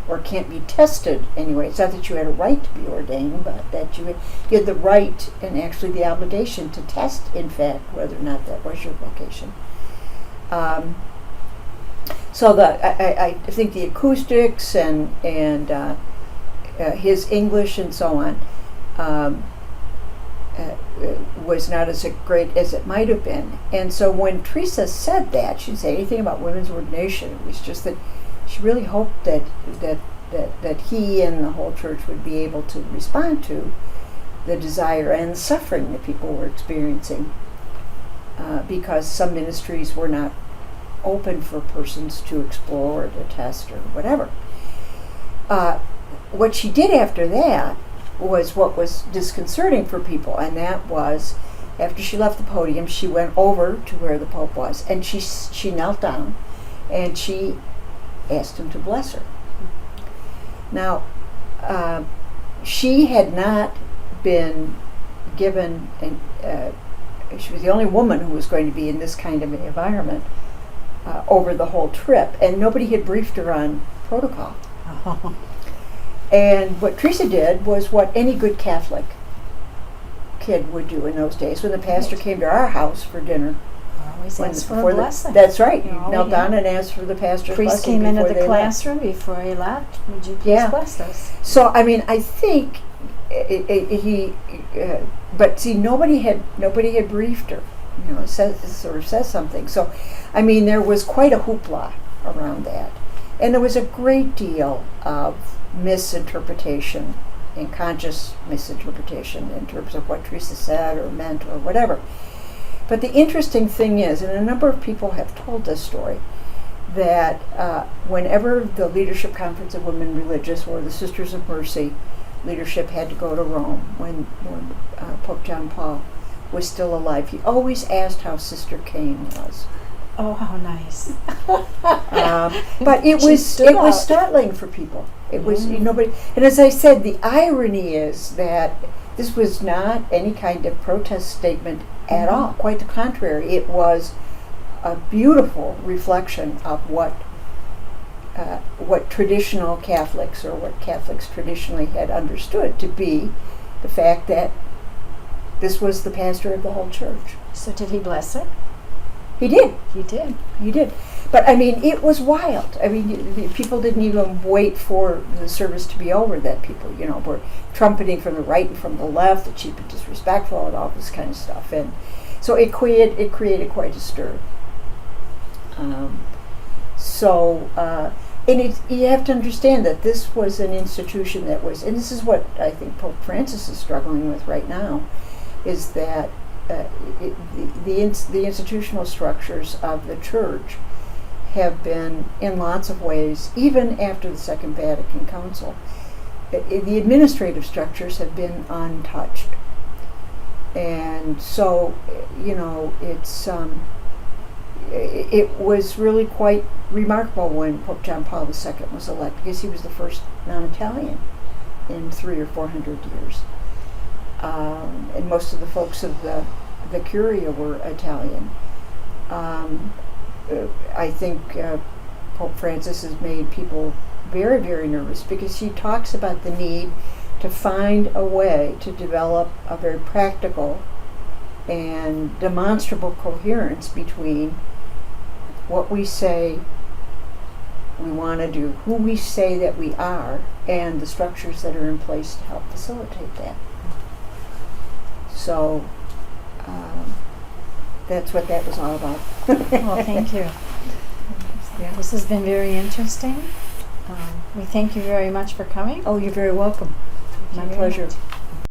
or can't be tested anyway. It's not that you had a right to be ordained, but that you had the right and actually the obligation to test, in fact, whether or not that was your vocation. So I think the acoustics and his English and so on was not as great as it might have been. And so when Teresa said that, she didn't say anything about women's ordination. It was just that she really hoped that he and the whole church would be able to respond to the desire and the suffering that people were experiencing, because some ministries were not open for persons to explore or to test or whatever. What she did after that was what was disconcerting for people, and that was, after she left the podium, she went over to where the Pope was, and she knelt down, and she asked him to bless her. Now, she had not been given, she was the only woman who was going to be in this kind of an environment over the whole trip, and nobody had briefed her on protocol. And what Teresa did was what any good Catholic kid would do in those days. When the pastor came to our house for dinner, Always ask for a blessing. That's right. You knelt down and asked for the pastor's blessing. Priest came into the classroom before he left. Would you please bless us? So I think but see, nobody had briefed her. It sort of says something. So, there was quite a hoopla around that, and there was a great deal of misinterpretation and conscious misinterpretation in terms of what Teresa said or meant or whatever. But the interesting thing is, and a number of people have told this story, that whenever the Leadership Conference of Women Religious or the Sisters of Mercy leadership had to go to Rome when Pope John Paul was still alive, he always asked how Sister Kane was. Oh, how nice! But it was startling for people. It was nobody. And as I said, the irony is that this was not any kind of protest statement at all. Quite the contrary. It was a beautiful reflection of what traditional Catholics, or what Catholics traditionally had understood to be the fact that this was the pastor of the whole church. So did he bless her? He did. He did. He did. But it was wild. People didn't even wait for the service to be over. That people, were trumpeting from the right and from the left, that she'd been disrespectful and all this kind of stuff. And so it created quite a stir. You have to understand that this was an institution that was, and this is what I think Pope Francis is struggling with right now, is that the institutional structures of the church have been, in lots of ways, even after the Second Vatican Council, the administrative structures have been untouched. And so, it was really quite remarkable when Pope John Paul II was elected, because he was the first non-Italian in 300 or 400 years. And most of the folks of the Curia were Italian. I think Pope Francis has made people very, very nervous, because he talks about the need to find a way to develop a very practical and demonstrable coherence between what we say we want to do, who we say that we are, and the structures that are in place to help facilitate that. So that's what that was all about. Well, thank you. Yeah, this has been very interesting. We thank you very much for coming. Oh, you're very welcome. Thank you My very pleasure. much.